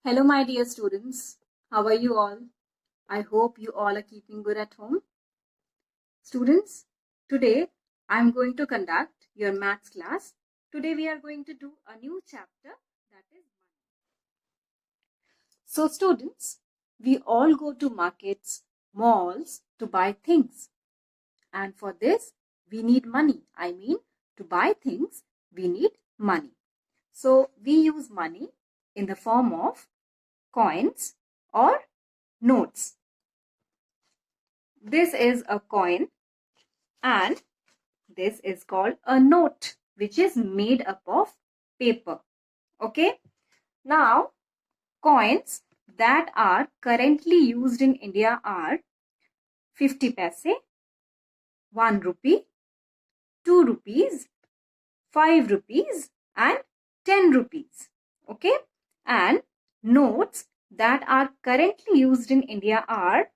Hello, my dear students. How are you all? I hope you all are keeping good at home. Students, today I'm going to conduct your maths class. Today we are going to do a new chapter, that is money. So students, we all go to markets, malls to buy things. And for this, we need money. I mean, to buy things, we need money. So we use money in the form of coins or notes. This is a coin and this is called a note, which is made up of paper. Okay. Now, coins that are currently used in India are 50 paise, 1 rupee, 2 rupees, 5 rupees and 10 rupees. Okay. And notes that are currently used in India are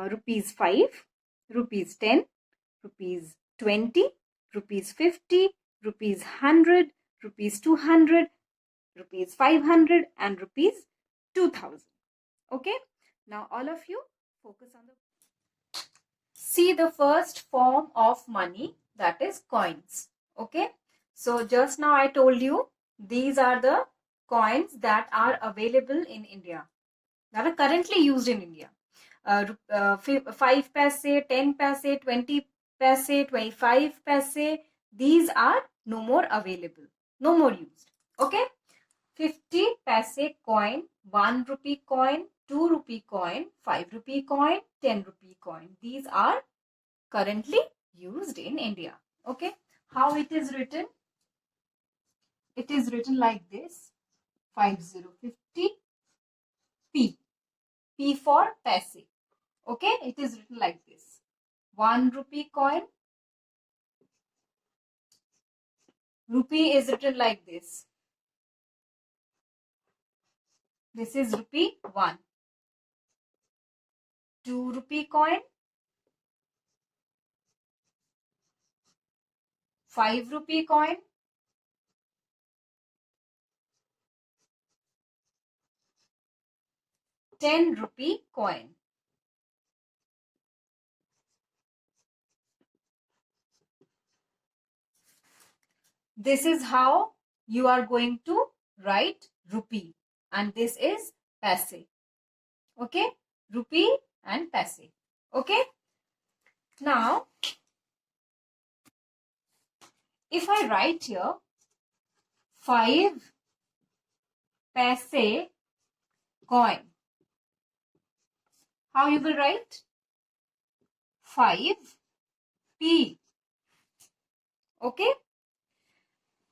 rupees 5, rupees 10, rupees 20, rupees 50, rupees 100, rupees 200, rupees 500 and rupees 2000. Okay. Now all of you focus on the... See the first form of money, that is coins. Okay. So just now I told you these are the coins that are available in India, that are currently used in India. 5 paise, 10 paise, 20 paise, 25 paise, these are no more available, no more used. Okay. 50 paise coin, 1 rupee coin, 2 rupee coin, 5 rupee coin, 10 rupee coin. These are currently used in India. Okay. How it is written? It is written like this: 5050 P. P for paise. Okay, it is written like this. 1 rupee coin. Rupee is written like this. This is rupee 1. 2 rupee coin. 5 rupee coin. 10 rupee coin. This is how you are going to write rupee, and this is paise. Okay, rupee and paise. Okay. Now, if I write here 5 paise coin, how you will write? 5p. Okay.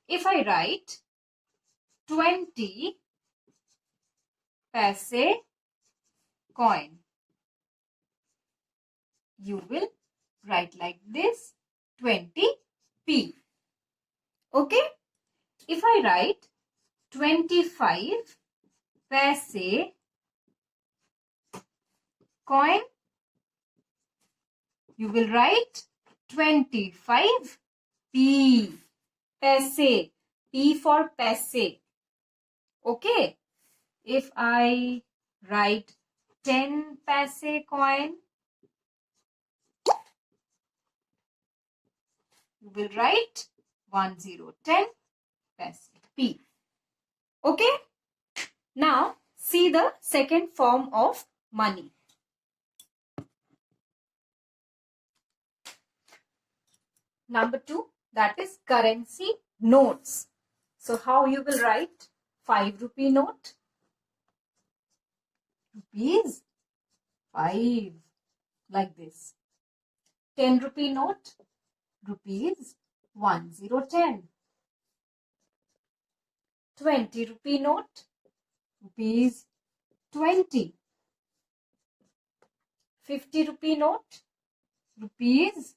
If I write 20 paise coin, you will write like this: 20p. Okay. If I write 25 paise coin, you will write 25p. Paise. P for paise. Okay. If I write 10 paise coin, you will write 1010 paise. P. Okay. Now see the second form of money. Number 2, that is currency notes. So how you will write? 5 rupee note. Rupees 5, like this. 10 rupee note. Rupees 1010. 20 rupee note. Rupees 20. 50 rupee note. Rupees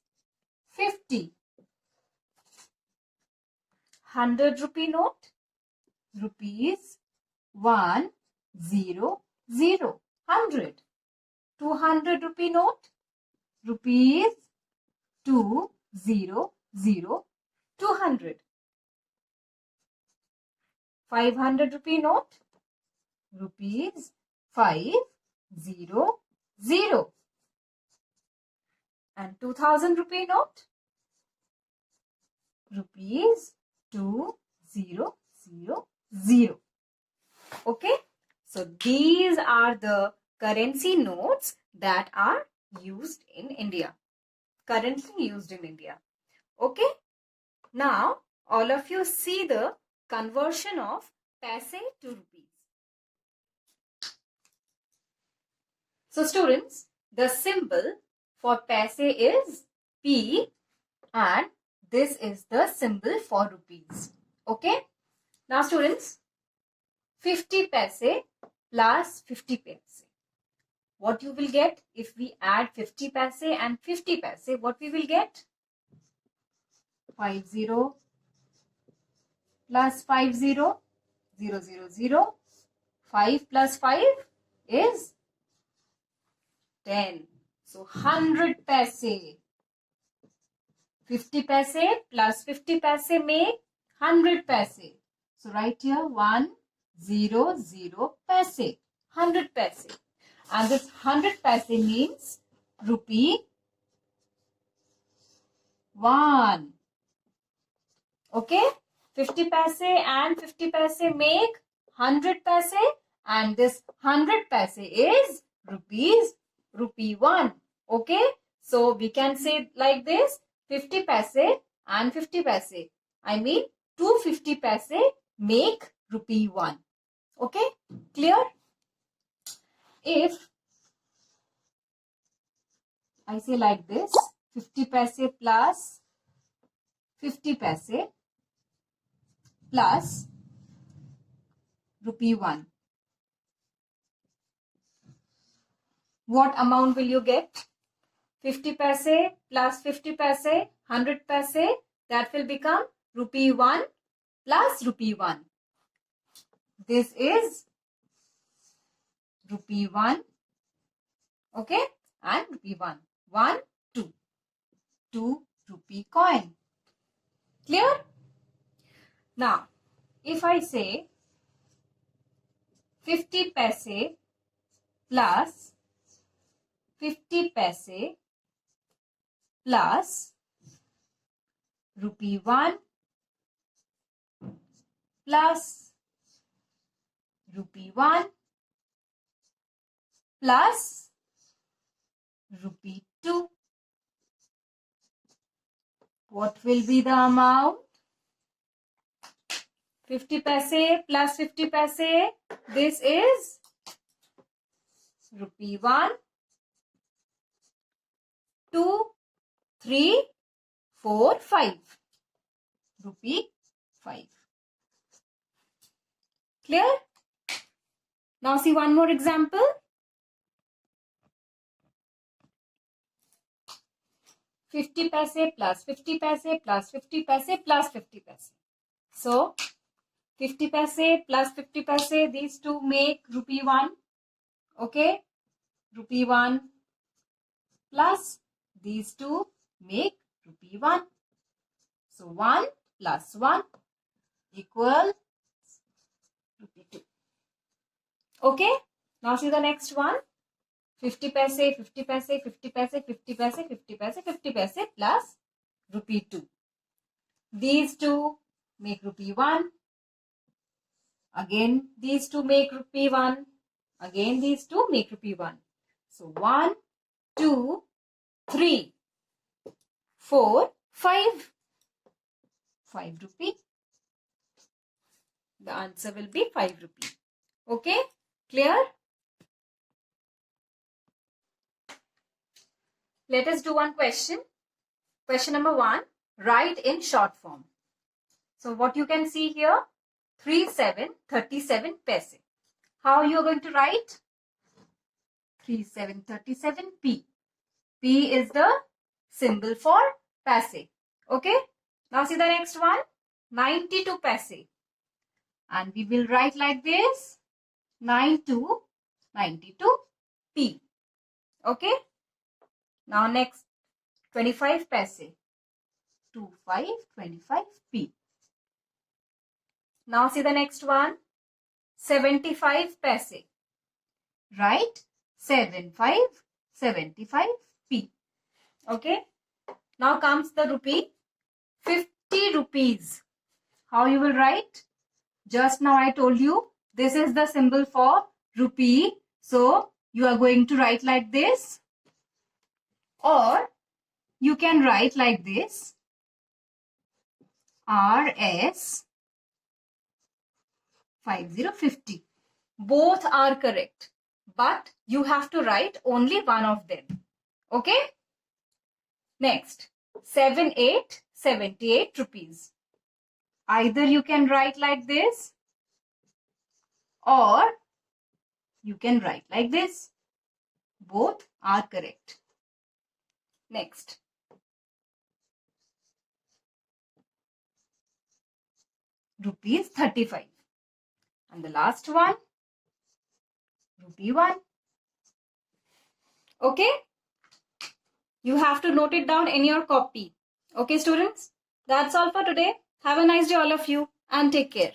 50. 100 rupee note. Rupees 100. 100. 200 rupee note. Rupees 200. 200. 500 rupee note. rupees 500. And 2000 rupee note, rupees 2000. Okay, so these are the currency notes that are used in India, currently used in India. Okay, now all of you see the conversion of paise to rupees. So students, the symbol for paise is P and this is the symbol for rupees. Okay, now students, 50 paise plus 50 paise. What you will get if we add 50 paise and 50 paise? What we will get? 50 plus 50, 000. 5 plus 5 is 10. So 100 paise. 50 paise plus 50 paise make 100 paise. So write here 100 paise. 100 paise. And this 100 paise means rupee 1. Okay? 50 paise and 50 paise make 100 paise. And this 100 paise is rupee 1. Okay? So we can say like this, 50 paise and 50 paise. I mean 250 paise make rupee 1. Okay? Clear? If I say like this, 50 paise plus 50 paise plus rupee 1. What amount will you get? 50 paise plus 50 paise, 100 paise, that will become rupee 1 plus rupee 1. This is rupee 1, okay, and rupee 1. 1, 2. 2 rupee coin. Clear? Now, if I say 50 paise plus 50 paise plus rupee 1 plus rupee 1 plus rupee 2. What will be the amount? 50 paise plus 50 paise. This is rupee 1, 2, 3, 4, 5. Rupee 5. Clear? Now see one more example. 50 paise plus 50 paise plus 50 paise plus 50 paise. So 50 paise plus 50 paise, these two make rupee 1. Okay? Rupee 1 plus these two make rupee 1. So 1 plus 1 equal rupee 2. Okay? Now see the next one. 50 paise, 50 paise, 50 paise, 50 paise, 50 paise, 50 paise plus rupee 2. These two make rupee 1. Again, these two make rupee 1. Again, these two make rupee 1. So 1, 2, 3, 4, 5. 5 rupee. The answer will be 5 rupee. Okay? Clear? Let us do one question. Question number 1. Write in short form. So what you can see here, 3737 paise. How you are going to write? 3737p. P is the symbol for paise. Okay? Now see the next one. 92 paise. And we will write like this. 92p. Okay? Now next. 25 paise. 2525p. Now see the next one. 75 paise. Right? 75p. Okay. Now comes the rupee. 50 rupees. How you will write? Just now I told you this is the symbol for rupee. So you are going to write like this. Or you can write like this. RS 5050. Both are correct. But you have to write only one of them. Okay? Next. 78 rupees. Either you can write like this or you can write like this. Both are correct. Next. Rupees 35. And the last one, rupee 1. Okay? You have to note it down in your copy. Okay, students? That's all for today. Have a nice day, all of you, and take care.